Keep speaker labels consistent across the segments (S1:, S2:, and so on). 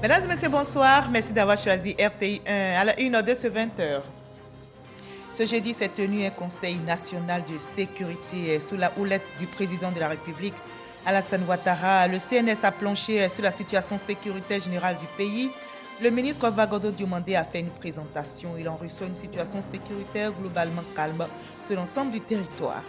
S1: Mesdames et messieurs, bonsoir. Merci d'avoir choisi RTI 1 à la 1 de ce 20h. Ce jeudi s'est tenu un conseil national de sécurité sous la houlette du président de la République, Alassane Ouattara. Le CNS a planché sur la situation sécuritaire générale du pays. Le ministre Vagondo Diomandé a fait une présentation. Il en reçoit une situation sécuritaire globalement calme sur l'ensemble du territoire.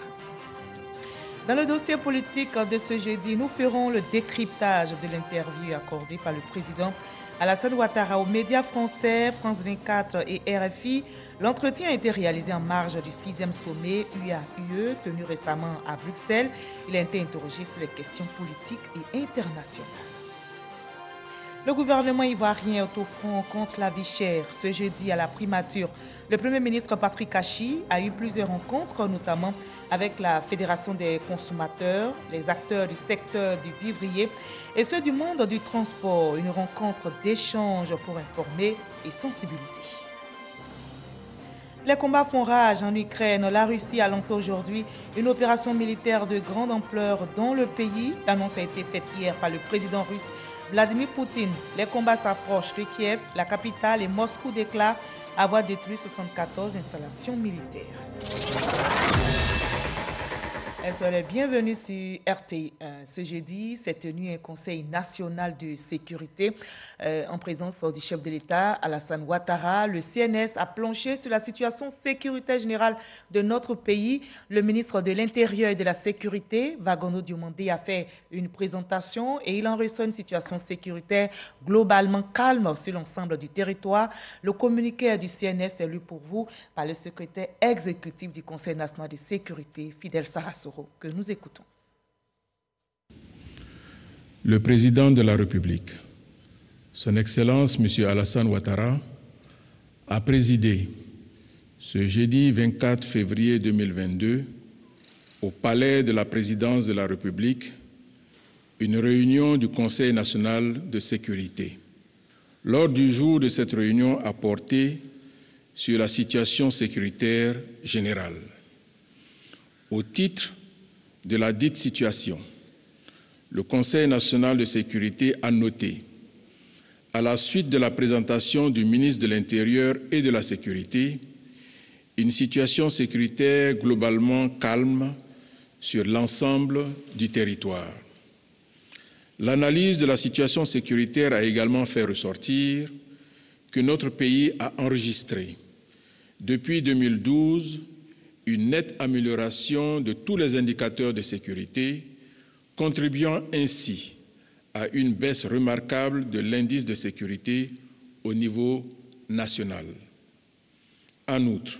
S1: Dans le dossier politique de ce jeudi, nous ferons le décryptage de l'interview accordée par le président Alassane Ouattara aux médias français, France 24 et RFI. L'entretien a été réalisé en marge du 6e sommet UAUE tenu récemment à Bruxelles. Il a été interrogé sur les questions politiques et internationales. Le gouvernement ivoirien est au front contre la vie chère. Ce jeudi, à la primature, le Premier ministre Patrick Achi a eu plusieurs rencontres, notamment avec la Fédération des consommateurs, les acteurs du secteur du vivrier et ceux du monde du transport. Une rencontre d'échange pour informer et sensibiliser. Les combats font rage en Ukraine. La Russie a lancé aujourd'hui une opération militaire de grande ampleur dans le pays. L'annonce a été faite hier par le président russe Vladimir Poutine. Les combats s'approchent de Kiev, la capitale, et Moscou déclare avoir détruit 74 installations militaires. Soyez bienvenue sur RTI 1. Ce jeudi s'est tenu un conseil national de sécurité en présence du chef de l'État, Alassane Ouattara. Le CNS a planché sur la situation sécuritaire générale de notre pays. Le ministre de l'Intérieur et de la Sécurité, Vagondo Diomandé, a fait une présentation et il en reçoit une situation sécuritaire globalement calme sur l'ensemble du territoire. Le communiqué du CNS est lu pour vous par le secrétaire exécutif du Conseil national de sécurité, Fidel Sarasoro, que nous écoutons.
S2: Le président de la République, son Excellence M. Alassane Ouattara, a présidé ce jeudi 24 février 2022 au Palais de la Présidence de la République une réunion du Conseil national de sécurité. L'ordre du jour de cette réunion a porté sur la situation sécuritaire générale. Au titre de la dite situation, le Conseil national de sécurité a noté, à la suite de la présentation du ministre de l'Intérieur et de la Sécurité, une situation sécuritaire globalement calme sur l'ensemble du territoire. L'analyse de la situation sécuritaire a également fait ressortir que notre pays a enregistré, depuis 2012, une nette amélioration de tous les indicateurs de sécurité, contribuant ainsi à une baisse remarquable de l'indice de sécurité au niveau national. En outre,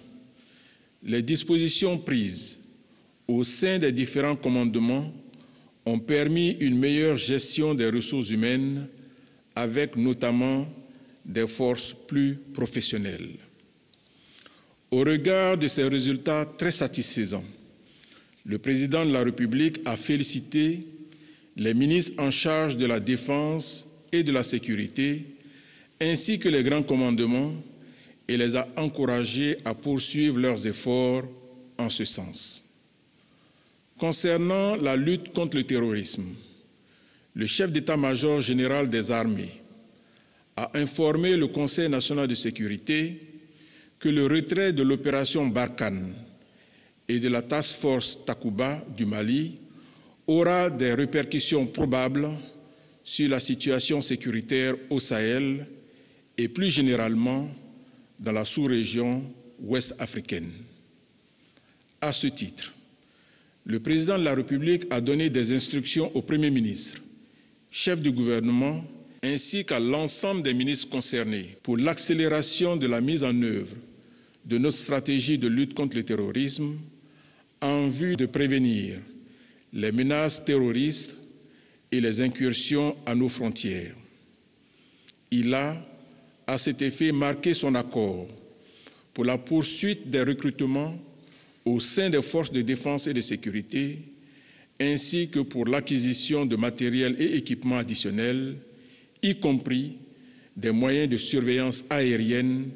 S2: les dispositions prises au sein des différents commandements ont permis une meilleure gestion des ressources humaines, avec notamment des forces plus professionnelles. Au regard de ces résultats très satisfaisants, le président de la République a félicité les ministres en charge de la Défense et de la Sécurité, ainsi que les grands commandements, et les a encouragés à poursuivre leurs efforts en ce sens. Concernant la lutte contre le terrorisme, le chef d'état-major général des armées a informé le Conseil national de sécurité que le retrait de l'opération Barkhane et de la Task Force Takuba du Mali aura des répercussions probables sur la situation sécuritaire au Sahel et plus généralement dans la sous-région ouest africaine. À ce titre, le président de la République a donné des instructions au Premier ministre, chef du gouvernement, ainsi qu'à l'ensemble des ministres concernés pour l'accélération de la mise en œuvre de notre stratégie de lutte contre le terrorisme en vue de prévenir les menaces terroristes et les incursions à nos frontières. Il a, à cet effet, marqué son accord pour la poursuite des recrutements au sein des forces de défense et de sécurité, ainsi que pour l'acquisition de matériel et équipements additionnels, y compris des moyens de surveillance aérienne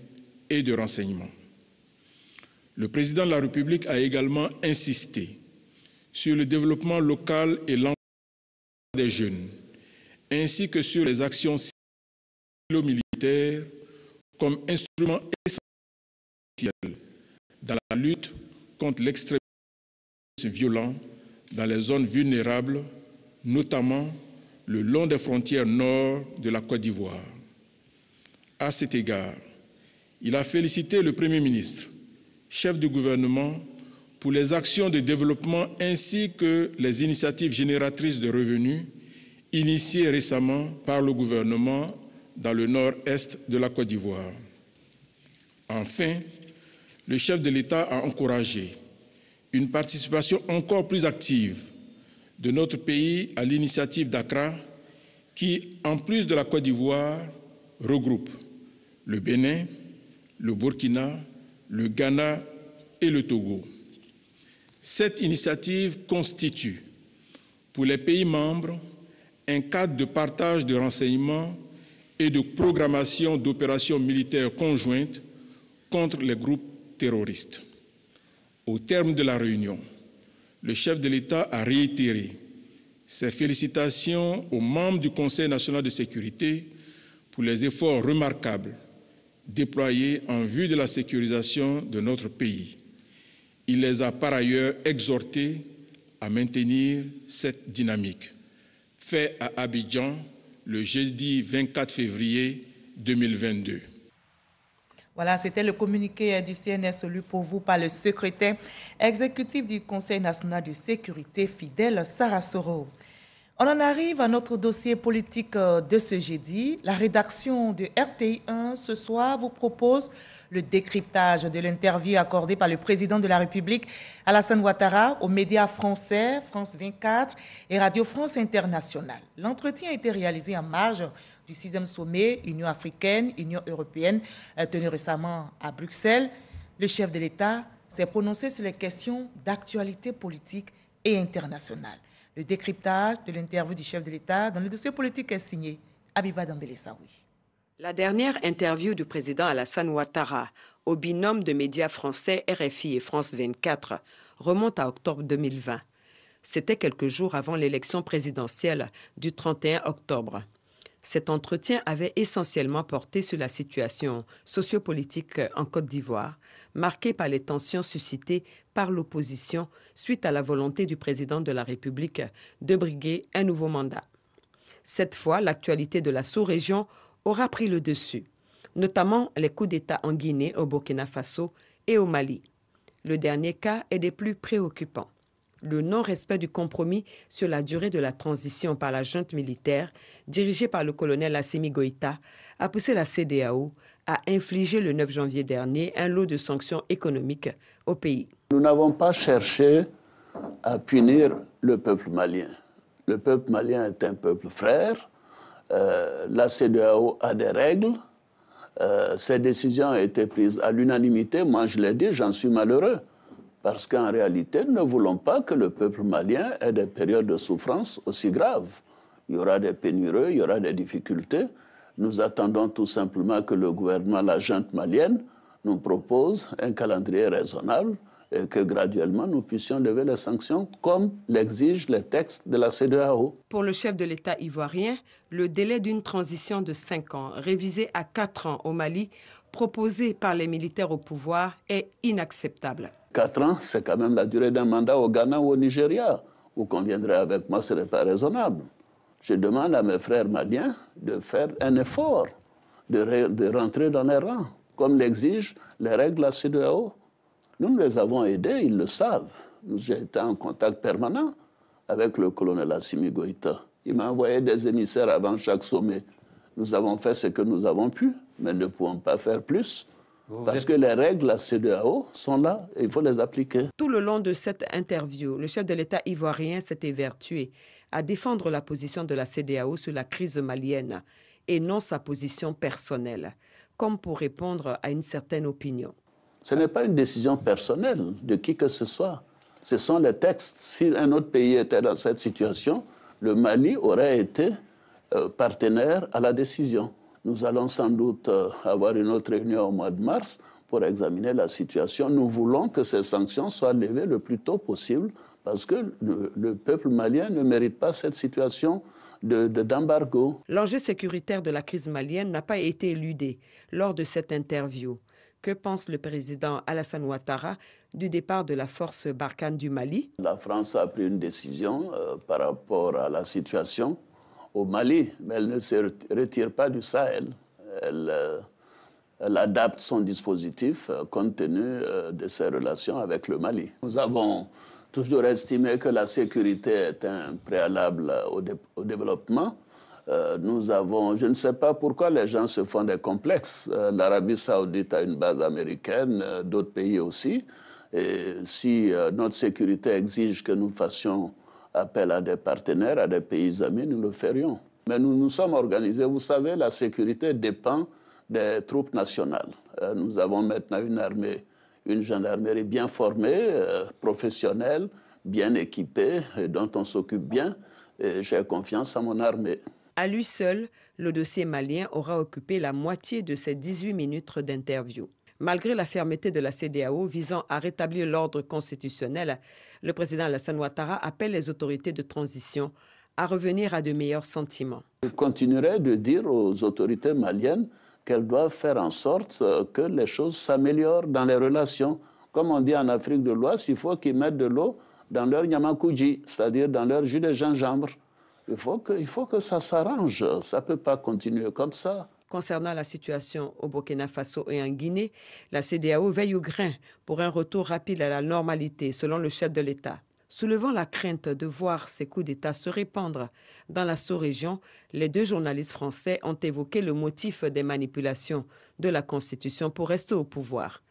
S2: et de renseignement. Le président de la République a également insisté sur le développement local et l'emploi des jeunes, ainsi que sur les actions militaire comme instrument essentiel dans la lutte contre l'extrémisme violent dans les zones vulnérables, notamment le long des frontières nord de la Côte d'Ivoire. À cet égard, il a félicité le Premier ministre, chef du gouvernement, pour les actions de développement ainsi que les initiatives génératrices de revenus initiées récemment par le gouvernement dans le nord-est de la Côte d'Ivoire. Enfin, le chef de l'État a encouragé une participation encore plus active de notre pays à l'initiative d'Accra qui, en plus de la Côte d'Ivoire, regroupe le Bénin, le Burkina, le Ghana et le Togo. Cette initiative constitue, pour les pays membres, un cadre de partage de renseignements et de programmation d'opérations militaires conjointes contre les groupes terroristes. Au terme de la réunion, le chef de l'État a réitéré ses félicitations aux membres du Conseil national de sécurité pour les efforts remarquables déployés en vue de la sécurisation de notre pays. Il les a par ailleurs exhortés à maintenir cette dynamique. Fait à Abidjan le jeudi 24 février 2022.
S1: Voilà, c'était le communiqué du CNS lu pour vous par le secrétaire exécutif du Conseil national de sécurité, Fidèle Sarasoro. On en arrive à notre dossier politique de ce jeudi. La rédaction de RTI1 ce soir vous propose le décryptage de l'interview accordée par le président de la République, Alassane Ouattara, aux médias français, France 24 et Radio France Internationale. L'entretien a été réalisé en marge du 6e sommet Union africaine, Union européenne, tenu récemment à Bruxelles. Le chef de l'État s'est prononcé sur les questions d'actualité politique et internationale. Le décryptage de l'interview du chef de l'État dans le dossier politique est signé Abiba Dambélé-Saoui.
S3: La dernière interview du président Alassane Ouattara au binôme de médias français RFI et France 24 remonte à octobre 2020. C'était quelques jours avant l'élection présidentielle du 31 octobre. Cet entretien avait essentiellement porté sur la situation sociopolitique en Côte d'Ivoire, marquée par les tensions suscitées par l'opposition suite à la volonté du président de la République de briguer un nouveau mandat. Cette fois, l'actualité de la sous-région aura pris le dessus, notamment les coups d'État en Guinée, au Burkina Faso et au Mali. Le dernier cas est des plus préoccupants. Le non-respect du compromis sur la durée de la transition par la junte militaire, dirigée par le colonel Assimi Goïta, a poussé la CEDEAO à infliger le 9 janvier dernier un lot de sanctions économiques au pays.
S4: Nous n'avons pas cherché à punir le peuple malien. Le peuple malien est un peuple frère. La CEDEAO a des règles. Ces décisions ont été prises à l'unanimité. Moi, je l'ai dit, j'en suis malheureux. Parce qu'en réalité, nous ne voulons pas que le peuple malien ait des périodes de souffrance aussi graves. Il y aura des pénuries, il y aura des difficultés. Nous attendons tout simplement que le gouvernement, la junte malienne, nous propose un calendrier raisonnable et que graduellement nous puissions lever les sanctions comme l'exigent les textes de la CEDEAO.
S3: Pour le chef de l'État ivoirien, le délai d'une transition de 5 ans, révisé à 4 ans au Mali, proposé par les militaires au pouvoir, est inacceptable.
S4: 4 ans, c'est quand même la durée d'un mandat au Ghana ou au Nigeria. Vous conviendrez avec moi, ce n'est pas raisonnable. Je demande à mes frères maliens de faire un effort, de rentrer dans les rangs, comme l'exigent les règles de la CEDEAO. Nous les avons aidés, ils le savent. J'ai été en contact permanent avec le colonel Assimi Goïta. Il m'a envoyé des émissaires avant chaque sommet. Nous avons fait ce que nous avons pu, mais ne pouvons pas faire plus. Parce que les règles de la CEDEAO sont là et il faut les appliquer.
S3: Tout le long de cette interview, le chef de l'État ivoirien s'est évertué à défendre la position de la CEDEAO sur la crise malienne et non sa position personnelle, comme pour répondre à une certaine opinion.
S4: Ce n'est pas une décision personnelle de qui que ce soit. Ce sont les textes. Si un autre pays était dans cette situation, le Mali aurait été partenaire à la décision. Nous allons sans doute avoir une autre réunion au mois de mars pour examiner la situation. Nous voulons que ces sanctions soient levées le plus tôt possible parce que le peuple malien ne mérite pas cette situation d'embargo.
S3: L'enjeu sécuritaire de la crise malienne n'a pas été éludé lors de cette interview. Que pense le président Alassane Ouattara du départ de la force Barkhane du Mali?
S4: La France a pris une décision par rapport à la situation au Mali, mais elle ne se retire pas du Sahel. Elle adapte son dispositif compte tenu de ses relations avec le Mali. Nous avons toujours estimé que la sécurité est un préalable au développement. Je ne sais pas pourquoi les gens se font des complexes. L'Arabie saoudite a une base américaine, d'autres pays aussi. Et si notre sécurité exige que nous fassions appel à des partenaires, à des pays amis, nous le ferions. Mais nous nous sommes organisés. Vous savez, la sécurité dépend des troupes nationales. Nous avons maintenant une gendarmerie bien formée, professionnelle, bien équipée, et dont on s'occupe bien. Et j'ai confiance en mon armée.
S3: À lui seul, le dossier malien aura occupé la moitié de ces 18 minutes d'interview. Malgré la fermeté de la CEDEAO visant à rétablir l'ordre constitutionnel, le président Alassane Ouattara appelle les autorités de transition à revenir à de meilleurs sentiments.
S4: Je continuerai de dire aux autorités maliennes qu'elles doivent faire en sorte que les choses s'améliorent dans les relations. Comme on dit en Afrique de l'Ouest, il faut qu'ils mettent de l'eau dans leur nyamakuji, c'est-à-dire dans leur jus de gingembre. Il faut que ça s'arrange. Ça ne peut pas continuer comme ça.
S3: Concernant la situation au Burkina Faso et en Guinée, la CEDEAO veille au grain pour un retour rapide à la normalité, selon le chef de l'État. Soulevant la crainte de voir ces coups d'État se répandre dans la sous-région, les deux journalistes français ont évoqué le motif des manipulations de la Constitution pour rester au pouvoir.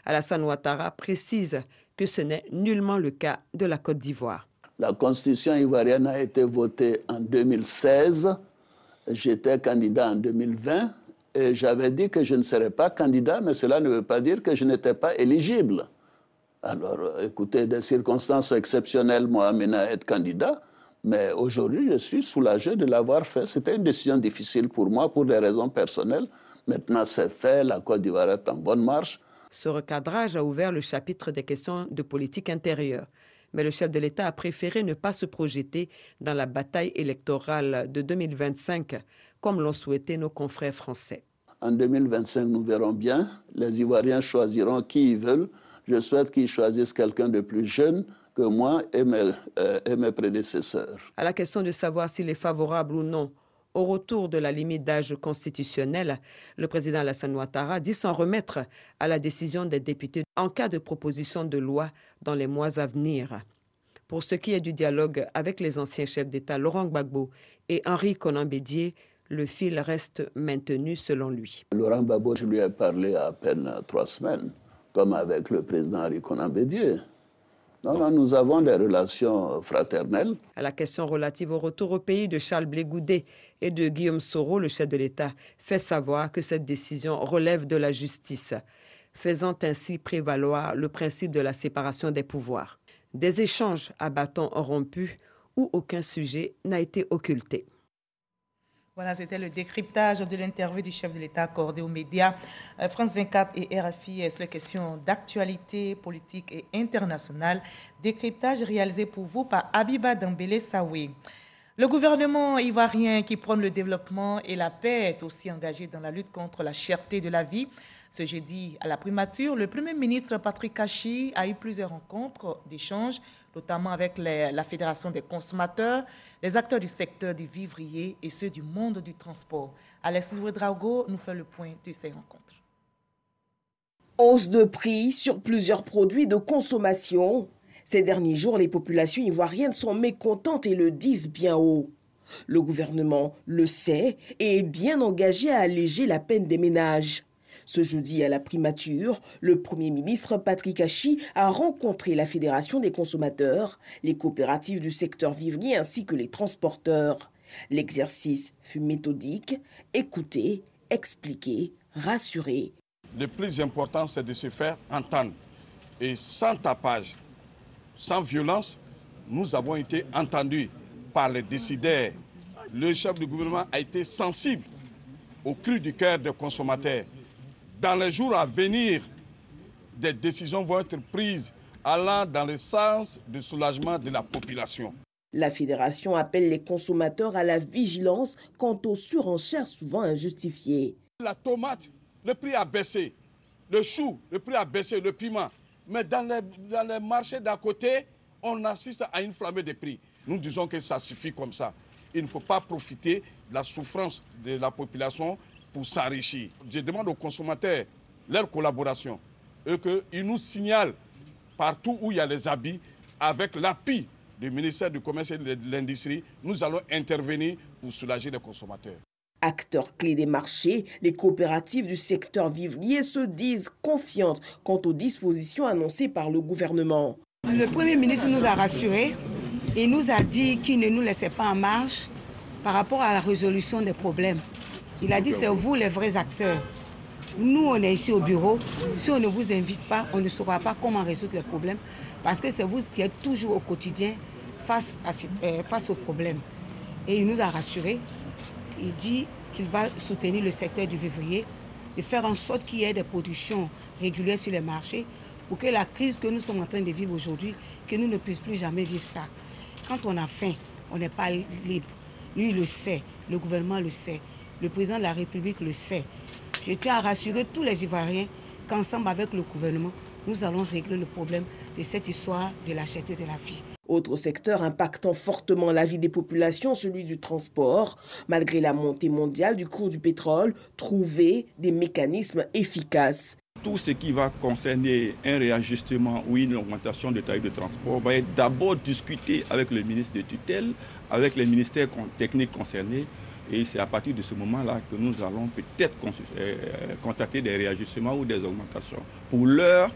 S3: Alassane Ouattara précise que ce n'est nullement le cas de la Côte d'Ivoire.
S4: La Constitution ivoirienne a été votée en 2016. J'étais candidat en 2020 et j'avais dit que je ne serais pas candidat, mais cela ne veut pas dire que je n'étais pas éligible. Alors, écoutez, des circonstances exceptionnelles m'ont amené à être candidat, mais aujourd'hui, je suis soulagé de l'avoir fait. C'était une décision difficile pour moi, pour des raisons personnelles. Maintenant, c'est fait, la Côte d'Ivoire est en bonne marche.
S3: Ce recadrage a ouvert le chapitre des questions de politique intérieure. Mais le chef de l'État a préféré ne pas se projeter dans la bataille électorale de 2025, comme l'ont souhaité nos confrères français.
S4: En 2025, nous verrons bien. Les Ivoiriens choisiront qui ils veulent. Je souhaite qu'ils choisissent quelqu'un de plus jeune que moi et mes prédécesseurs.
S3: À la question de savoir s'il est favorable ou non au retour de la limite d'âge constitutionnelle, le président Alassane Ouattara dit s'en remettre à la décision des députés en cas de proposition de loi dans les mois à venir. Pour ce qui est du dialogue avec les anciens chefs d'État Laurent Gbagbo et Henri Konan Bédié, le fil reste maintenu selon lui.
S4: Laurent Gbagbo, je lui ai parlé à peine 3 semaines, comme avec le président Henri Konan Bédié. Non, nous avons des relations fraternelles.
S3: À la question relative au retour au pays de Charles Blé Goudé et de Guillaume Soro, le chef de l'État fait savoir que cette décision relève de la justice, faisant ainsi prévaloir le principe de la séparation des pouvoirs. Des échanges à bâtons rompus où aucun sujet n'a été occulté.
S1: Voilà, c'était le décryptage de l'interview du chef de l'État accordé aux médias France 24 et RFI sur les questions d'actualité politique et internationale. Décryptage réalisé pour vous par Abiba Dambélé Saoué. Le gouvernement ivoirien qui prône le développement et la paix est aussi engagé dans la lutte contre la cherté de la vie. Ce jeudi, à la primature, le Premier ministre Patrick Kachi a eu plusieurs rencontres d'échanges, notamment avec la Fédération des consommateurs, les acteurs du secteur du vivrier et ceux du monde du transport. Alexis Ouedraogo nous fait le point de ces rencontres.
S5: Hausse de prix sur plusieurs produits de consommation. Ces derniers jours, les populations ivoiriennes sont mécontentes et le disent bien haut. Le gouvernement le sait et est bien engagé à alléger la peine des ménages. Ce jeudi, à la primature, le Premier ministre Patrick Kachi a rencontré la Fédération des consommateurs, les coopératives du secteur vivrier ainsi que les transporteurs. L'exercice fut méthodique, écouter, expliquer, rassurer.
S6: Le plus important, c'est de se faire entendre. Et sans tapage, sans violence, nous avons été entendus par les décideurs. Le chef du gouvernement a été sensible au cri du cœur des consommateurs. Dans les jours à venir, des décisions vont être prises allant dans le sens du soulagement de la population.
S5: La fédération appelle les consommateurs à la vigilance quant aux surenchères souvent injustifiées.
S6: La tomate, le prix a baissé. Le chou, le prix a baissé, le piment. Mais dans les marchés d'à côté, on assiste à une flambée des prix. Nous disons que ça suffit comme ça. Il ne faut pas profiter de la souffrance de la population pour s'enrichir. Je demande aux consommateurs leur collaboration et qu'ils nous signalent partout où il y a les habits avec l'appui du ministère du Commerce et de l'Industrie. Nous allons intervenir pour soulager les consommateurs.
S5: Acteurs clés des marchés, les coopératives du secteur vivrier se disent confiantes quant aux dispositions annoncées par le gouvernement.
S7: Le Premier ministre nous a rassurés et nous a dit qu'il ne nous laissait pas en marche par rapport à la résolution des problèmes. Il a dit c'est vous les vrais acteurs. Nous, on est ici au bureau. Si on ne vous invite pas, on ne saura pas comment résoudre les problèmes parce que c'est vous qui êtes toujours au quotidien face aux problèmes. Et il nous a rassurés. Il dit qu'il va soutenir le secteur du vivrier et faire en sorte qu'il y ait des productions régulières sur les marchés pour que la crise que nous sommes en train de vivre aujourd'hui, que nous ne puissions plus jamais vivre ça. Quand on a faim, on n'est pas libre. Lui, il le sait, le gouvernement le sait, le président de la République le sait. Je tiens à rassurer tous les Ivoiriens qu'ensemble avec le gouvernement, nous allons régler le problème de cette histoire de la cherté de la vie.
S5: Autre secteur impactant fortement la vie des populations, celui du transport. Malgré la montée mondiale du cours du pétrole, trouver des mécanismes efficaces.
S8: Tout ce qui va concerner un réajustement ou une augmentation des tarifs de transport va être d'abord discuté avec le ministre de tutelle, avec les ministères techniques concernés. Et c'est à partir de ce moment-là que nous allons peut-être constater des réajustements ou des augmentations. Pour l'heure,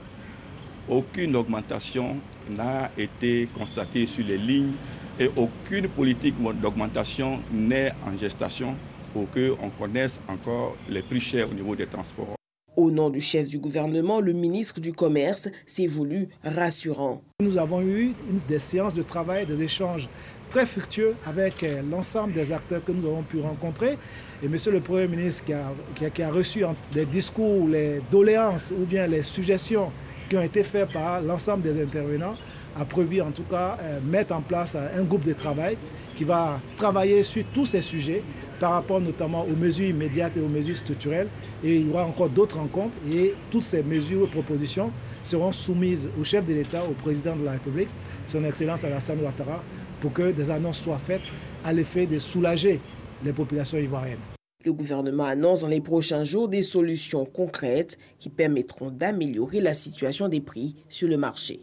S8: aucune augmentation n'a été constatée sur les lignes et aucune politique d'augmentation n'est en gestation pour qu'on connaisse encore les prix chers au niveau des transports.
S5: Au nom du chef du gouvernement, le ministre du Commerce s'est voulu rassurant.
S9: Nous avons eu des séances de travail, des échanges très fructueux avec l'ensemble des acteurs que nous avons pu rencontrer. Et monsieur le Premier ministre qui a reçu des discours, les doléances ou bien les suggestions qui ont été faites par l'ensemble des intervenants, a prévu en tout cas mettre en place un groupe de travail qui va travailler sur tous ces sujets par rapport notamment aux mesures immédiates et aux mesures structurelles. Et il y aura encore d'autres rencontres et toutes ces mesures et propositions seront soumises au chef de l'État, au président de la République, son Excellence Alassane Ouattara, pour que des annonces soient faites à l'effet de soulager les populations ivoiriennes.
S5: Le gouvernement annonce dans les prochains jours des solutions concrètes qui permettront d'améliorer la situation des prix sur le marché.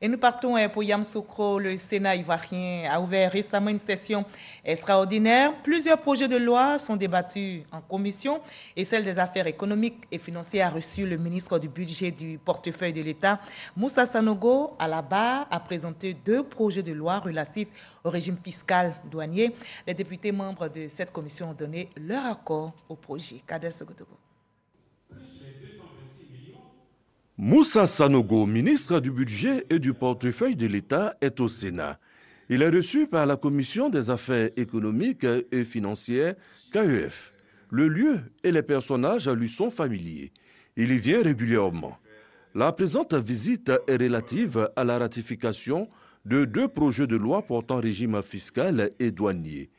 S1: Et nous partons pour Yamoussoukro. Le Sénat ivoirien a ouvert récemment une session extraordinaire. Plusieurs projets de loi sont débattus en commission et celle des affaires économiques et financières a reçu le ministre du budget du portefeuille de l'État. Moussa Sanogo, à la barre, a présenté 2 projets de loi relatifs au régime fiscal douanier. Les députés membres de cette commission ont donné leur accord au projet. Kader Sogotogo.
S10: Moussa Sanogo, ministre du Budget et du portefeuille de l'État, est au Sénat. Il est reçu par la Commission des affaires économiques et financières, KEF. Le lieu et les personnages lui sont familiers. Il y vient régulièrement. La présente visite est relative à la ratification de 2 projets de loi portant régime fiscal et douanier.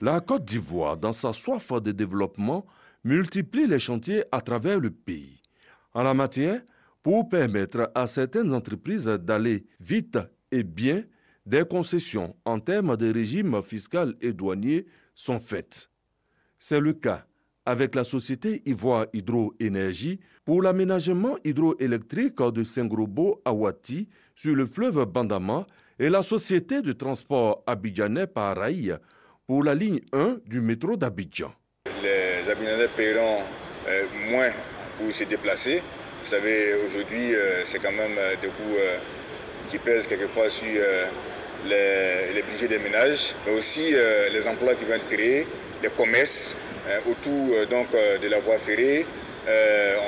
S10: La Côte d'Ivoire, dans sa soif de développement, multiplie les chantiers à travers le pays. En la matière, pour permettre à certaines entreprises d'aller vite et bien, des concessions en termes de régime fiscal et douanier sont faites. C'est le cas avec la société Ivoire Hydro-Énergie pour l'aménagement hydroélectrique de Saint-Grobo à Ouati sur le fleuve Bandama et la société de transport abidjanais par rail pour la ligne 1 du métro d'Abidjan.
S11: Les Abidjanais paieront moins pour se déplacer. Vous savez, aujourd'hui, c'est quand même des coûts qui pèsent quelquefois sur les budgets des ménages, mais aussi les emplois qui vont être créés, les commerces autour donc, de la voie ferrée,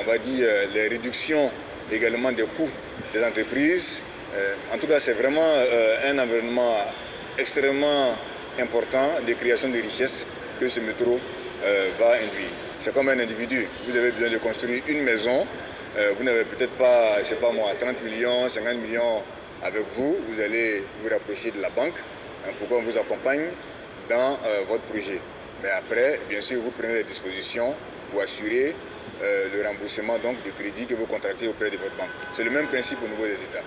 S11: on va dire les réductions également des coûts des entreprises. En tout cas, c'est vraiment un environnement extrêmement important de création de richesses que ce métro va induire. C'est comme un individu, vous avez besoin de construire une maison. Vous n'avez peut-être pas, je ne sais pas moi, 30 millions, 50 millions avec vous. Vous allez vous rapprocher de la banque pour qu'on vous accompagne dans votre projet. Mais après, bien sûr, vous prenez les dispositions pour assurer le remboursement donc, du crédit que vous contractez auprès de votre banque. C'est le même principe au niveau des États.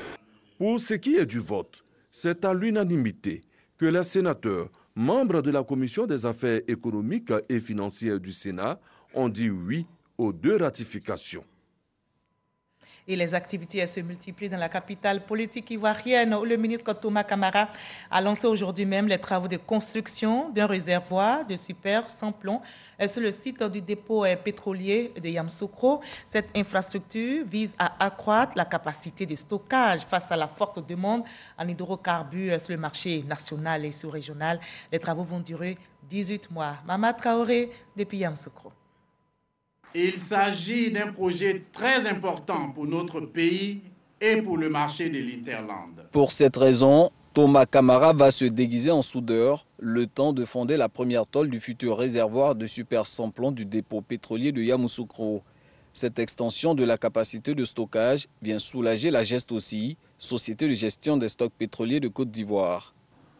S10: Pour ce qui est du vote, c'est à l'unanimité que les sénateurs, membres de la Commission des affaires économiques et financières du Sénat, ont dit oui aux 2 ratifications.
S1: Et les activités se multiplient dans la capitale politique ivoirienne où le ministre Thomas Kamara a lancé aujourd'hui même les travaux de construction d'un réservoir de super sans plomb sur le site du dépôt pétrolier de Yamoussoukro. Cette infrastructure vise à accroître la capacité de stockage face à la forte demande en hydrocarbures sur le marché national et sous-régional. Les travaux vont durer 18 mois. Mama Traoré depuis Yamoussoukro.
S12: Il s'agit d'un projet très important pour notre pays et pour le marché de l'Interland.
S13: Pour cette raison, Thomas Kamara va se déguiser en soudeur, le temps de fonder la première tôle du futur réservoir de super sans plomb du dépôt pétrolier de Yamoussoukro. Cette extension de la capacité de stockage vient soulager la Gest aussi, société de gestion des stocks pétroliers de Côte d'Ivoire.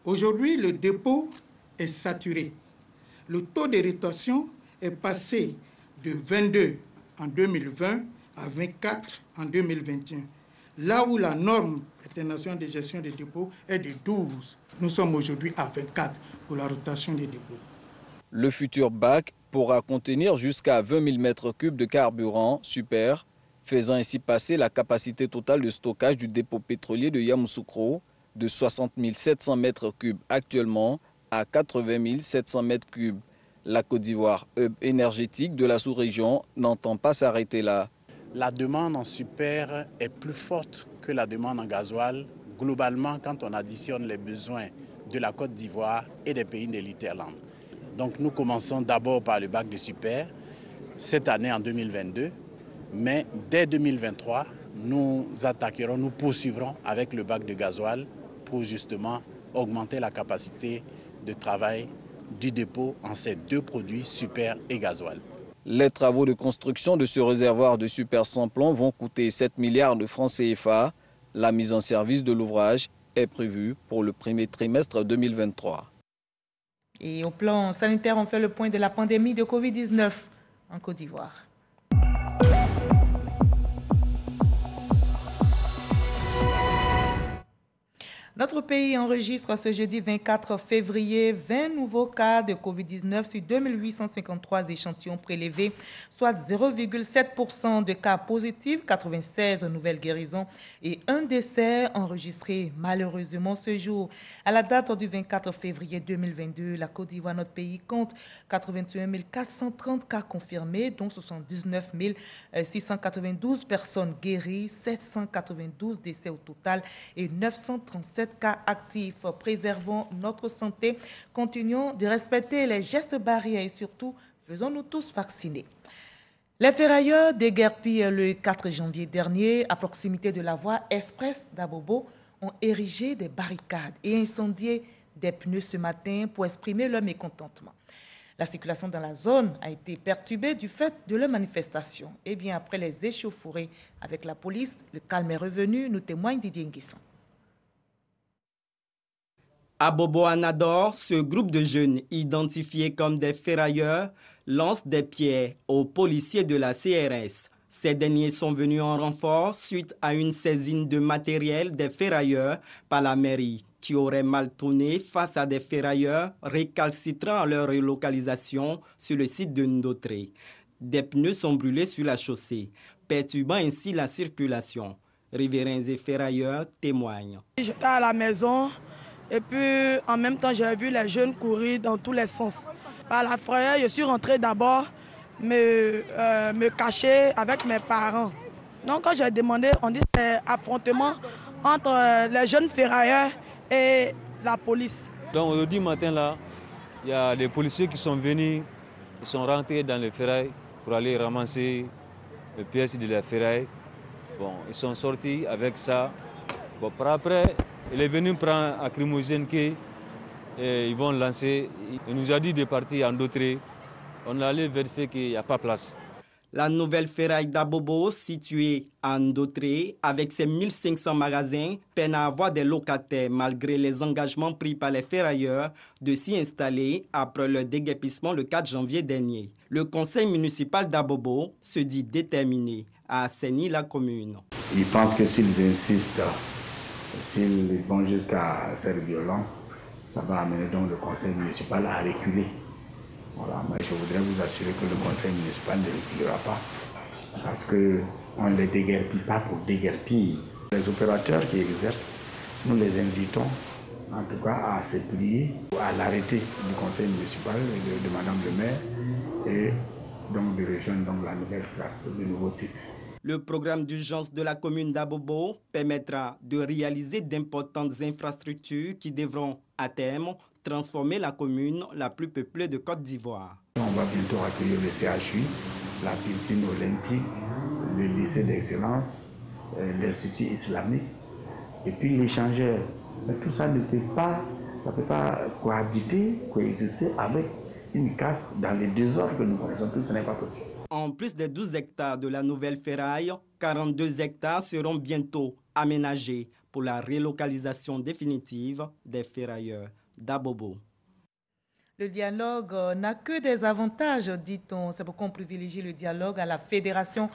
S12: Aujourd'hui, le dépôt est saturé. Le taux de rétention est passé de 22 en 2020 à 24 en 2021. Là où la norme internationale de gestion des dépôts est de 12, nous sommes aujourd'hui à 24 pour la rotation des dépôts.
S13: Le futur bac pourra contenir jusqu'à 20 000 m3 de carburant super, faisant ainsi passer la capacité totale de stockage du dépôt pétrolier de Yamoussoukro de 60 700 m3 actuellement à 80 700 m3. La Côte d'Ivoire, hub énergétique de la sous-région, n'entend pas s'arrêter là.
S14: La demande en super est plus forte que la demande en gasoil, globalement quand on additionne les besoins de la Côte d'Ivoire et des pays de l'Interland. Donc nous commençons d'abord par le bac de super, cette année en 2022, mais dès 2023, nous attaquerons, nous poursuivrons avec le bac de gasoil pour justement augmenter la capacité de travail du dépôt en ces 2 produits, super et gasoil.
S13: Les travaux de construction de ce réservoir de super sans plomb vont coûter 7 milliards de francs CFA. La mise en service de l'ouvrage est prévue pour le premier trimestre 2023.
S1: Et au plan sanitaire, on fait le point de la pandémie de Covid-19 en Côte d'Ivoire. Notre pays enregistre ce jeudi 24 février 20 nouveaux cas de Covid-19 sur 2853 échantillons prélevés, soit 0,7% de cas positifs, 96 nouvelles guérisons et un décès enregistré malheureusement ce jour. À la date du 24 février 2022, la Côte d'Ivoire, notre pays, compte 81 430 cas confirmés, dont 79 692 personnes guéries, 792 décès au total et 937 cas actifs. Préservons notre santé, continuons de respecter les gestes barrières et surtout, faisons-nous tous vacciner. Les ferrailleurs déguerpis le 4 janvier dernier, à proximité de la voie express d'Abobo, ont érigé des barricades et incendié des pneus ce matin pour exprimer leur mécontentement. La circulation dans la zone a été perturbée du fait de leur manifestation. Et bien après les échauffourées avec la police, le calme est revenu, nous témoigne Didier Nguisson.
S15: À Bobo-Anador, ce groupe de jeunes identifiés comme des ferrailleurs lance des pierres aux policiers de la CRS. Ces derniers sont venus en renfort suite à une saisine de matériel des ferrailleurs par la mairie qui aurait mal tourné face à des ferrailleurs récalcitrants à leur relocalisation sur le site de Ndotré. Des pneus sont brûlés sur la chaussée, perturbant ainsi la circulation. Riverains et ferrailleurs témoignent.
S16: J'étais à la maison. Et puis, en même temps, j'ai vu les jeunes courir dans tous les sens. Par la frayeur, je suis rentrée d'abord me cacher avec mes parents. Donc, quand j'ai demandé, on dit que c'est un affrontement entre les jeunes ferrailleurs et la police.
S17: Donc, aujourd'hui matin, là, il y a des policiers qui sont venus, ils sont rentrés dans les ferrailles pour aller ramasser les pièces de la ferraille. Bon, ils sont sortis avec ça. Bon, par après, il est venu prendre un lacrymogène qu'ils vont lancer. Il nous a dit de partir en Ndotré. On est allé vérifier qu'il n'y a pas de place.
S15: La nouvelle ferraille d'Abobo, située à Ndotré, avec ses 1500 magasins, peine à avoir des locataires malgré les engagements pris par les ferrailleurs de s'y installer après le déguerpissement le 4 janvier dernier. Le conseil municipal d'Abobo se dit déterminé à assainir la commune.
S18: Ils pensent que s'ils insistent, s'ils vont jusqu'à cette violence, ça va amener donc le conseil municipal à reculer. Voilà, mais je voudrais vous assurer que le conseil municipal ne reculera pas, parce qu'on ne les déguerpit pas pour déguerpir. Les opérateurs qui exercent, nous les invitons en tout cas à se plier à l'arrêté du conseil municipal de Madame le maire et donc de rejoindre donc la nouvelle place, le nouveau site.
S15: Le programme d'urgence de la commune d'Abobo permettra de réaliser d'importantes infrastructures qui devront, à terme, transformer la commune la plus peuplée de Côte d'Ivoire.
S18: On va bientôt accueillir le CHU, la piscine olympique, le lycée d'excellence, l'institut islamique et puis l'échangeur. Mais tout ça ne peut pas, coexister avec une casse dans les désordres que nous connaissons tous, ce n'est pas possible.
S15: En plus des 12 hectares de la nouvelle ferraille, 42 hectares seront bientôt aménagés pour la relocalisation définitive des ferrailleurs d'Abobo.
S1: Le dialogue n'a que des avantages, dit-on. C'est pourquoi on privilégie le dialogue à la Fédération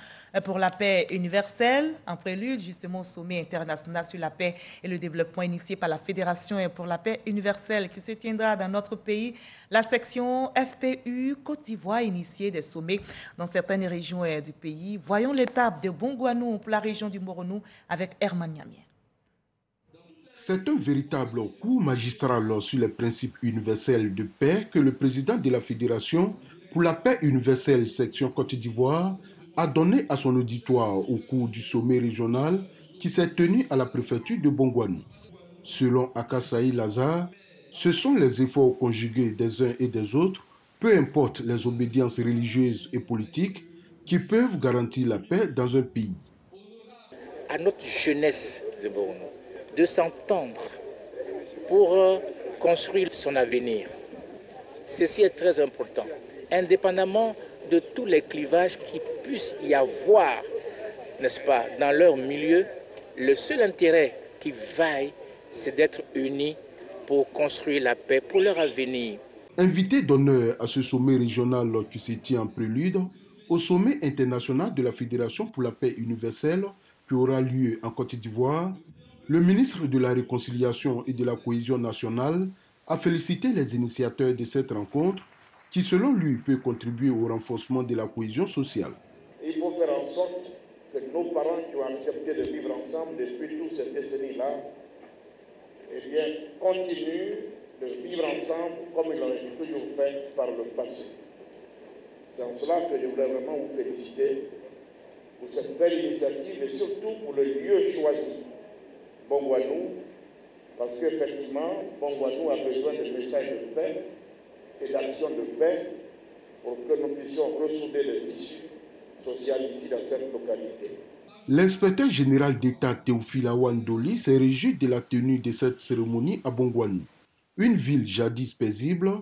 S1: pour la paix universelle, en prélude justement au sommet international sur la paix et le développement initié par la Fédération pour la paix universelle qui se tiendra dans notre pays. La section FPU Côte d'Ivoire initiée des sommets dans certaines régions du pays. Voyons l'étape de Bongouanou pour la région du Moronou avec Herman Niamien.
S19: C'est un véritable coup magistral sur les principes universels de paix que le président de la Fédération pour la paix universelle section Côte d'Ivoire a donné à son auditoire au cours du sommet régional qui s'est tenu à la préfecture de Bongouanou. Selon Akasaï Lazare, ce sont les efforts conjugués des uns et des autres, peu importe les obédiences religieuses et politiques, qui peuvent garantir la paix dans un pays.
S20: À notre jeunesse de Borno, de s'entendre pour construire son avenir. Ceci est très important, indépendamment de tous les clivages qui puissent y avoir, n'est-ce pas, dans leur milieu. Le seul intérêt qui vaille, c'est d'être unis pour construire la paix, pour leur avenir.
S19: Invité d'honneur à ce sommet régional qui se tient en prélude, au sommet international de la Fédération pour la paix universelle qui aura lieu en Côte d'Ivoire, le ministre de la Réconciliation et de la Cohésion nationale a félicité les initiateurs de cette rencontre qui, selon lui, peut contribuer au renforcement de la cohésion sociale.
S21: Il faut faire en sorte que nos parents qui ont accepté de vivre ensemble depuis toutes ces décennies-là, eh bien, continuent de vivre ensemble comme ils l'ont toujours fait par le passé. C'est en cela que je voudrais vraiment vous féliciter pour cette belle initiative et surtout pour le lieu choisi. Bongouanou, parce qu'effectivement, Bongouanou a besoin de messages de paix et d'actions de paix pour que nous puissions ressouder le tissu social ici dans cette localité.
S19: L'inspecteur général d'État Théophile Awandoli s'est réjoui de la tenue de cette cérémonie à Bongouanou, une ville jadis paisible,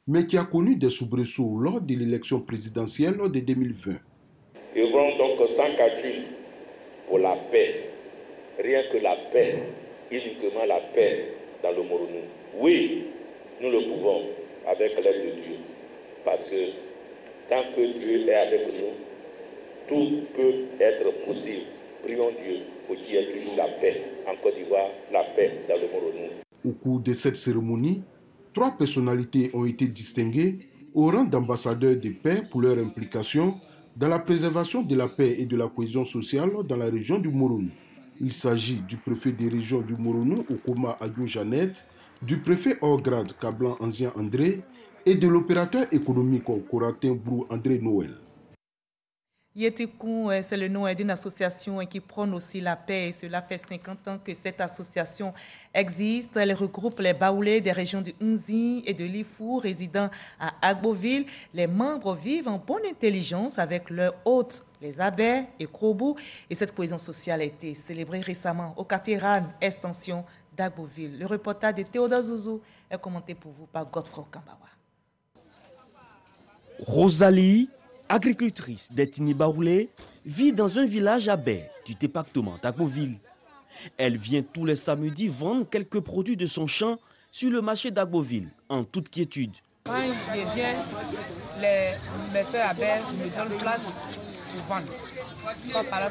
S19: mais qui a connu des soubresauts lors de l'élection présidentielle de 2020.
S21: Nous voulons donc sans calcul pour la paix. Rien que la paix, uniquement la paix dans le Moronou. Oui, nous le pouvons avec l'aide de Dieu. Parce que tant que Dieu est avec nous, tout peut être possible. Prions Dieu pour qu'il y ait toujours la paix en Côte d'Ivoire, la paix dans le Moronou.
S19: Au cours de cette cérémonie, 3 personnalités ont été distinguées au rang d'ambassadeurs de paix pour leur implication dans la préservation de la paix et de la cohésion sociale dans la région du Moronou. Il s'agit du préfet des régions du Moronou, Okoma Ayo Jeannette, du préfet hors grade Kablan Anzien André et de l'opérateur économique Coratin Brou André Noël.
S1: Yétikou, c'est le nom d'une association qui prône aussi la paix. Et cela fait 50 ans que cette association existe. Elle regroupe les Baoulés des régions du Nzi et de l'Ifou, résidant à Agboville. Les membres vivent en bonne intelligence avec leurs hôtes, les Abers et Krobou. Et cette cohésion sociale a été célébrée récemment au Kateran, extension d'Agboville. Le reportage de Théodore Zouzou est commenté pour vous par Godefroy Kambawa.
S22: Rosalie
S2: Agricultrice d'Etini Baoulé, vit dans un village à Baie du département d'Agboville. Elle vient tous les samedis vendre quelques produits de son champ sur le marché d'Agboville, en toute quiétude.
S22: Quand je viens, mes soeurs à Baie me donnent place pour vendre. Pas par là,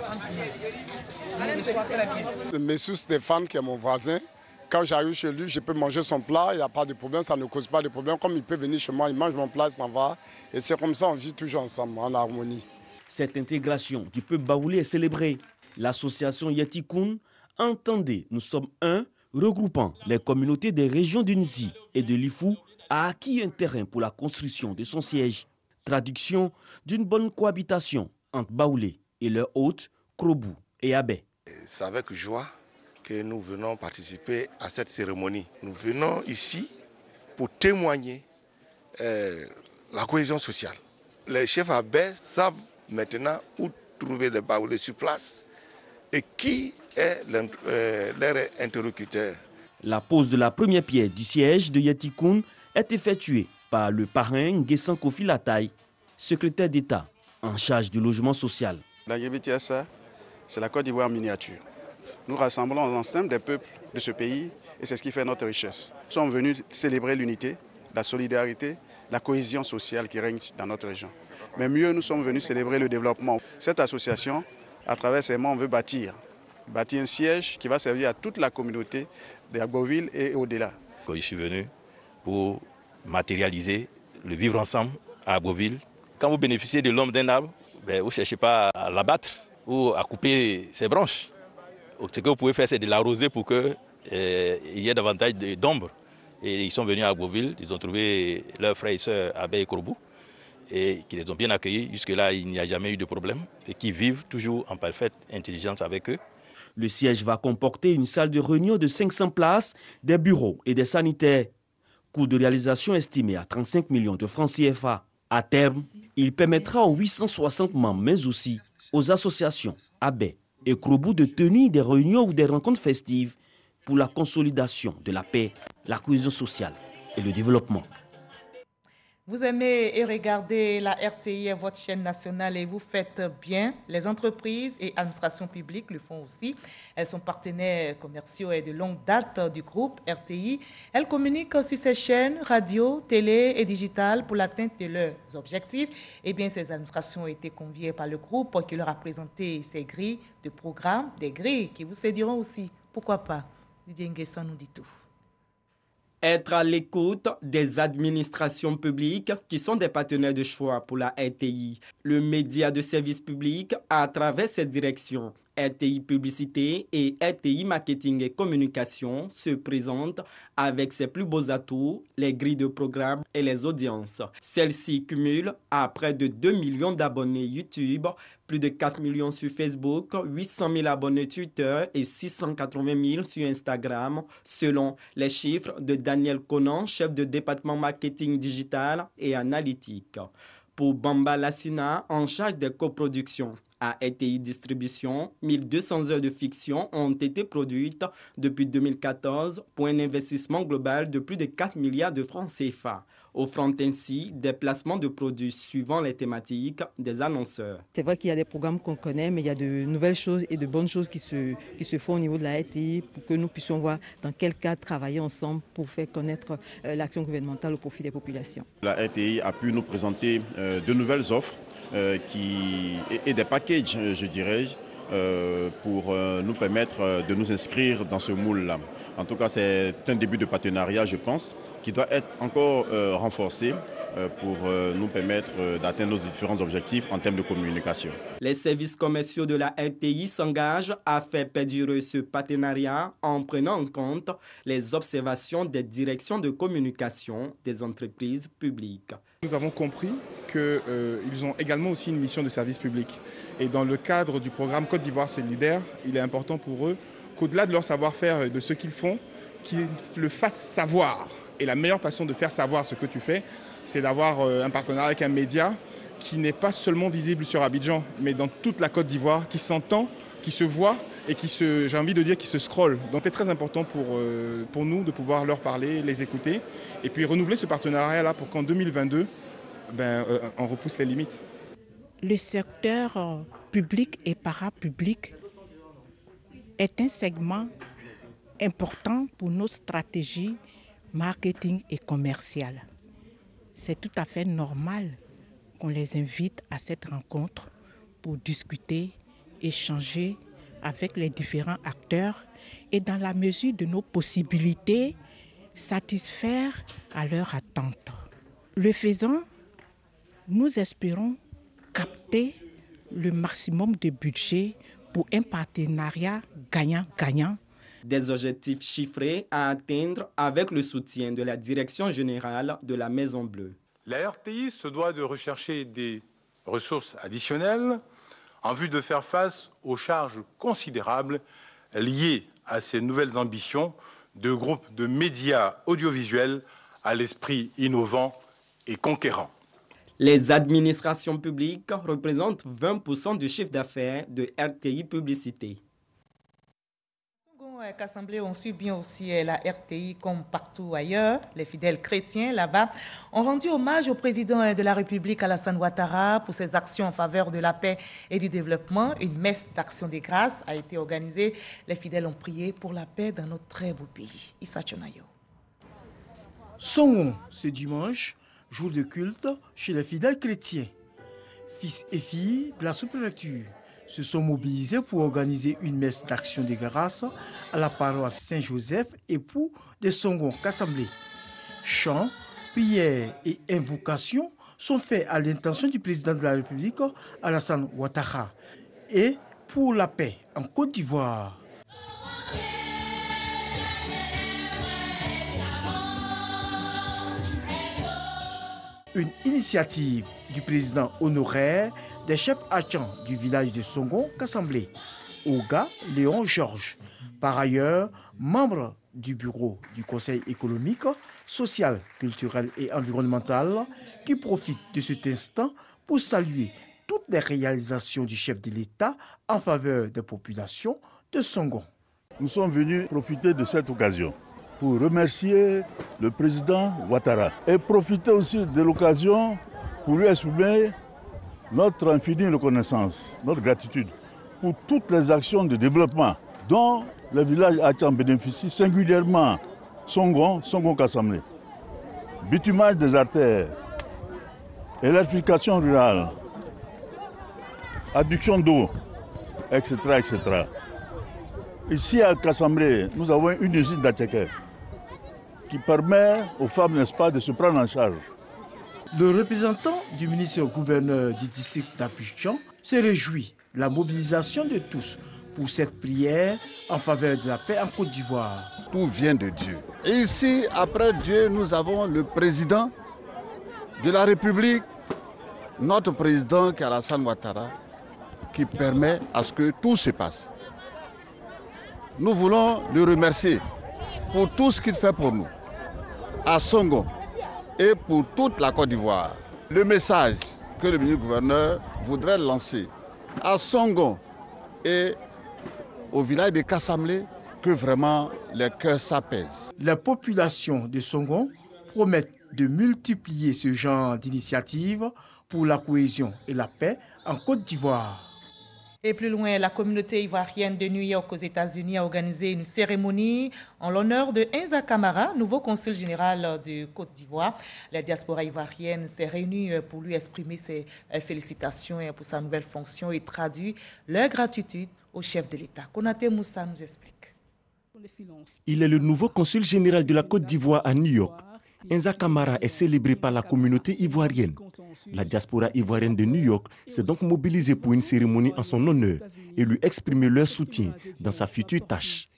S22: je me reçois très bien.
S23: Monsieur Stéphane, qui est mon voisin, quand j'arrive chez lui, je peux manger son plat, il n'y a pas de problème, ça ne cause pas de problème. Comme il peut venir chez moi, il mange mon plat, il s'en va. Et c'est comme ça, on vit toujours ensemble, en harmonie.
S2: Cette intégration du peuple baoulé est célébrée. L'association Yetikoun, entendez, nous sommes un, regroupant les communautés des régions du Nzi et de l'Ifou, a acquis un terrain pour la construction de son siège. Traduction d'une bonne cohabitation entre Baoulé et leurs hôtes, Krobou et Abé.
S24: C'est avec joie que nous venons participer à cette cérémonie. Nous venons ici pour témoigner la cohésion sociale. Les chefs Abé savent maintenant où trouver les Baoulés sur place et qui est leur interlocuteur.
S2: La pose de la première pierre du siège de Yetikoun est effectuée par le parrain Nguessan Kofi Lataï, secrétaire d'État en charge du logement social.
S25: La GBTSA, c'est la Côte d'Ivoire en miniature. Nous rassemblons l'ensemble des peuples de ce pays et c'est ce qui fait notre richesse. Nous sommes venus célébrer l'unité, la solidarité, la cohésion sociale qui règne dans notre région. Mais mieux, nous sommes venus célébrer le développement. Cette association, à travers ses membres, veut bâtir un siège qui va servir à toute la communauté d'Agboville et au-delà.
S26: Je suis venu pour matérialiser le vivre ensemble à Agboville. Quand vous bénéficiez de l'homme d'un arbre, vous ne cherchez pas à l'abattre ou à couper ses branches. Ce que vous pouvez faire, c'est de l'arroser pour qu'il y ait davantage d'ombre. Et ils sont venus à Agboville, ils ont trouvé leurs frères et sœurs Abé et Krobou, et qui les ont bien accueillis. Jusque-là, il n'y a jamais eu de problème, et qui vivent toujours en parfaite intelligence avec eux.
S2: Le siège va comporter une salle de réunion de 500 places, des bureaux et des sanitaires. Coût de réalisation estimé à 35 millions de francs CFA. À terme, il permettra aux 860 membres, mais aussi aux associations Abé et Krobou de tenir des réunions ou des rencontres festives pour la consolidation de la paix, la cohésion sociale et le développement.
S1: Vous aimez et regardez la RTI, votre chaîne nationale, et vous faites bien. Les entreprises et administrations publiques le font aussi. Elles sont partenaires commerciaux et de longue date du groupe RTI. Elles communiquent sur ces chaînes radio, télé et digitales pour l'atteinte de leurs objectifs. Eh bien, ces administrations ont été conviées par le groupe qui leur a présenté ces grilles de programmes, des grilles qui vous séduiront aussi. Pourquoi pas? Didier Nguessan nous dit tout.
S15: Être à l'écoute des administrations publiques qui sont des partenaires de choix pour la RTI. Le média de service public à travers cette direction. RTI Publicité et RTI Marketing et Communication se présentent avec ses plus beaux atouts, les grilles de programmes et les audiences. Celles-ci cumulent à près de 2 millions d'abonnés YouTube, plus de 4 millions sur Facebook, 800 000 abonnés Twitter et 680 000 sur Instagram, selon les chiffres de Daniel Conan, chef de département marketing digital et analytique. Pour Bamba Lassina, en charge des coproductions, à RTI Distribution, 1200 heures de fiction ont été produites depuis 2014 pour un investissement global de plus de 4 milliards de francs CFA, offrant ainsi des placements de produits suivant les thématiques des annonceurs.
S27: C'est vrai qu'il y a des programmes qu'on connaît, mais il y a de nouvelles choses et de bonnes choses qui se font au niveau de la RTI pour que nous puissions voir dans quel cadre travailler ensemble pour faire connaître l'action gouvernementale au profit des populations.
S28: La RTI a pu nous présenter de nouvelles offres et des packages, je dirais, pour nous permettre de nous inscrire dans ce moule-là. En tout cas, c'est un début de partenariat, je pense, qui doit être encore renforcé pour nous permettre d'atteindre nos différents objectifs en termes de communication.
S15: Les services commerciaux de la RTI s'engagent à faire perdurer ce partenariat en prenant en compte les observations des directions de communication des entreprises publiques.
S29: Nous avons compris qu'ils ont également aussi une mission de service public. Et dans le cadre du programme Côte d'Ivoire solidaire, il est important pour eux qu'au-delà de leur savoir-faire et de ce qu'ils font, qu'ils le fassent savoir. Et la meilleure façon de faire savoir ce que tu fais, c'est d'avoir un partenariat avec un média qui n'est pas seulement visible sur Abidjan, mais dans toute la Côte d'Ivoire, qui s'entend, qui se voit et qui j'ai envie de dire, qui se scrolle. Donc c'est très important pour nous de pouvoir leur parler, les écouter, et puis renouveler ce partenariat-là pour qu'en 2022, on repousse les limites.
S3: Le secteur public et parapublic est un segment important pour nos stratégies marketing et commerciales. C'est tout à fait normal qu'on les invite à cette rencontre pour discuter, échanger avec les différents acteurs et dans la mesure de nos possibilités, satisfaire à leurs attentes. Le faisant, nous espérons capter le maximum de budget pour un partenariat gagnant-gagnant.
S15: Des objectifs chiffrés à atteindre avec le soutien de la Direction générale de la Maison Bleue.
S4: La RTI se doit de rechercher des ressources additionnelles en vue de faire face aux charges considérables liées à ces nouvelles ambitions de groupes de médias audiovisuels à l'esprit innovant et conquérant.
S15: Les administrations publiques représentent 20% du chiffre d'affaires de RTI Publicité.
S1: Qu'Assemblée ont su bien aussi la RTI comme partout ailleurs. Les fidèles chrétiens là-bas ont rendu hommage au président de la République Alassane Ouattara pour ses actions en faveur de la paix et du développement. Une messe d'action des grâces a été organisée. Les fidèles ont prié pour la paix dans notre très beau pays. Issa Chonayo.
S5: Songon, ce dimanche, jour de culte chez les fidèles chrétiens. Fils et filles de la sous-préfecture se sont mobilisés pour organiser une messe d'action de grâce à la paroisse Saint-Joseph et pour des Songon qu'Assemblée. Chants, prières et invocations sont faits à l'intention du président de la République, Alassane Ouattara, et pour la paix en Côte d'Ivoire. Une initiative du président honoraire des chefs adjoints du village de Songon qu'Assemblée, Oga Léon Georges. Par ailleurs, membre du bureau du Conseil économique, social, culturel et environnemental, qui profite de cet instant pour saluer toutes les réalisations du chef de l'État en faveur des populations de Songon.
S6: Nous sommes venus profiter de cette occasion pour remercier le président Ouattara et profiter aussi de l'occasion pour lui exprimer notre infinie reconnaissance, notre gratitude pour toutes les actions de développement dont le village Hachan bénéficie, singulièrement Songon Kassamlé. Bitumage des artères, électrification rurale, adduction d'eau, etc., etc. Ici à Kassamlé, nous avons une usine d'Atcheker qui permet aux femmes, n'est-ce pas, de se prendre en charge.
S5: Le représentant du ministre-gouverneur du district d'Abidjan se réjouit de la mobilisation de tous pour cette prière en faveur de la paix en Côte d'Ivoire.
S23: Tout vient de Dieu. Et ici, après Dieu, nous avons le président de la République, notre président qui est Alassane Ouattara, qui permet à ce que tout se passe. Nous voulons le remercier pour tout ce qu'il fait pour nous, à Songon et pour toute la Côte d'Ivoire. Le message que le ministre-gouverneur voudrait lancer à Songon et au village de Kassamlé, que vraiment les cœurs s'apaisent.
S5: La population de Songon promet de multiplier ce genre d'initiatives pour la cohésion et la paix en Côte d'Ivoire.
S1: Et plus loin, la communauté ivoirienne de New York aux États-Unis a organisé une cérémonie en l'honneur de Inza Kamara, nouveau consul général de Côte d'Ivoire. La diaspora ivoirienne s'est réunie pour lui exprimer ses félicitations pour sa nouvelle fonction et traduit leur gratitude au chef de l'État. Konaté Moussa nous explique.
S7: Il est le nouveau consul général de la Côte d'Ivoire à New York. Inza Kamara est célébré par la communauté ivoirienne. La diaspora ivoirienne de New York s'est donc mobilisée pour une cérémonie en son honneur et lui exprimer leur soutien dans sa future tâche.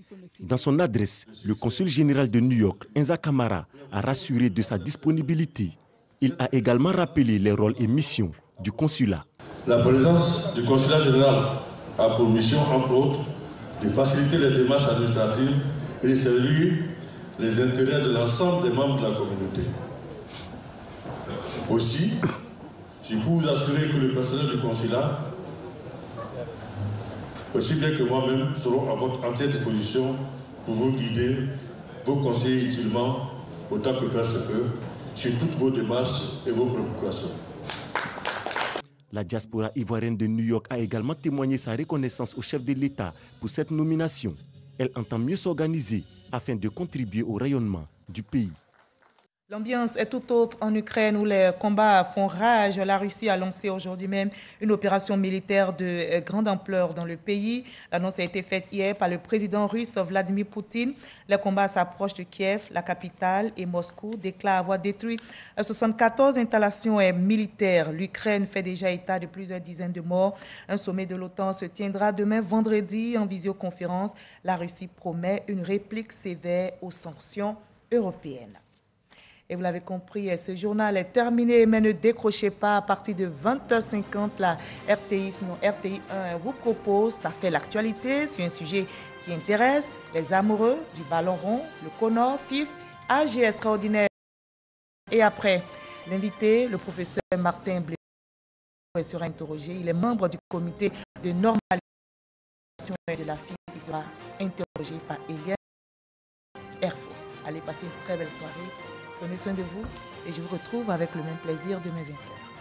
S7: Dans son adresse, le consul général de New York, Inza Kamara, a rassuré de sa disponibilité. Il a également rappelé les rôles et missions du consulat.
S8: La présidence du consulat général a pour mission, entre autres, de faciliter les démarches administratives et de servir les intérêts de l'ensemble des membres de la communauté. Aussi, je peux vous assurer que le personnel du consulat, aussi bien que moi-même, seront à votre entière disposition pour vous guider, vous conseiller utilement, autant que faire se peut, sur toutes vos démarches et vos préoccupations.
S7: La diaspora ivoirienne de New York a également témoigné sa reconnaissance au chef de l'État pour cette nomination. Elle entend mieux s'organiser afin de contribuer au rayonnement du pays.
S1: L'ambiance est tout autre en Ukraine où les combats font rage. La Russie a lancé aujourd'hui même une opération militaire de grande ampleur dans le pays. L'annonce a été faite hier par le président russe Vladimir Poutine. Les combats s'approchent de Kiev, la capitale, et Moscou déclare avoir détruit 74 installations militaires. L'Ukraine fait déjà état de plusieurs dizaines de morts. Un sommet de l'OTAN se tiendra demain vendredi en visioconférence. La Russie promet une réplique sévère aux sanctions européennes. Et vous l'avez compris, ce journal est terminé, mais ne décrochez pas. À partir de 20h50, la RTI, sinon RTI 1, vous propose, ça fait l'actualité sur un sujet qui intéresse les amoureux du ballon rond, le Conor, FIF, AG extraordinaire. Et après, l'invité, le professeur Martin Blé, sera interrogé. Il est membre du comité de normalisation de la FIF. Il sera interrogé par Eliane Hervo. Allez, passez une très belle soirée. Prenez soin de vous et je vous retrouve avec le même plaisir demain 20h.